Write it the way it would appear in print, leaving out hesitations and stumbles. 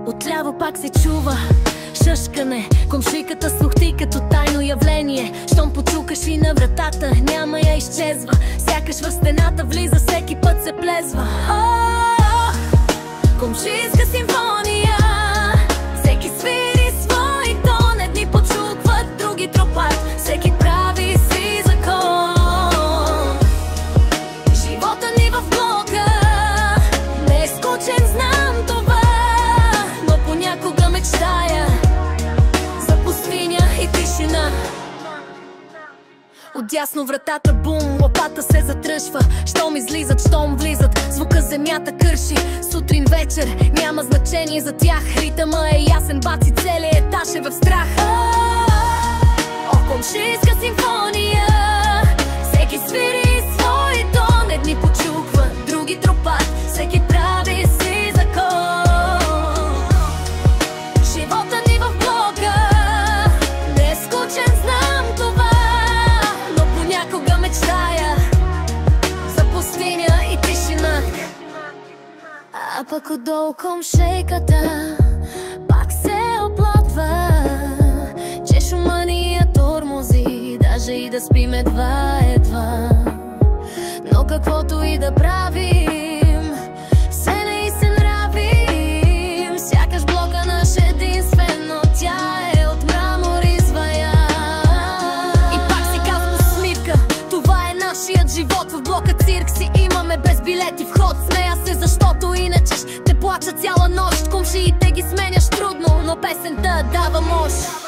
Отляво пак се чува шъшкане, комшиката слухти като тайно явление. Щом почукаш и на вратата, няма я изчезва. Сякаш в стената влиза, всеки път се плезва. Комшийска симфония, всеки свири свой тон. Едни почукват, други тропат, всеки прави си закон. Живота ни в блока не е скучен, знам това, но понякога мечтая за пустиня и тишина. Отдясно вратата бум, лопата се затръшва. Щом излизат, щом влизат, звука земята кърши. Сутрин, вечер, няма значение за тях. Ритъма е ясен, баци целият етаж е в страх. Комшийска симфония, всеки свири свой тон. Едни почукват, други тропат, всеки прави си закон. Живота ни в блока не е скучен, знам това, но понякога мечтая за пустиня и тишина. А пък отдолу комшейката пак се оплатва, че шума ни я тормози, даже и да спим едва. Но каквото и да правим, все не се нравим. Сякаш блока наш единствен, но тя е от мрамор извая. И пак си казва усмивка, това е нашият живот. В блока цирк си имаме без билети вход. Смея се, защото иначе ще плача цяла нощ. Комшиите ги сменяш трудно, но песента дава мощ.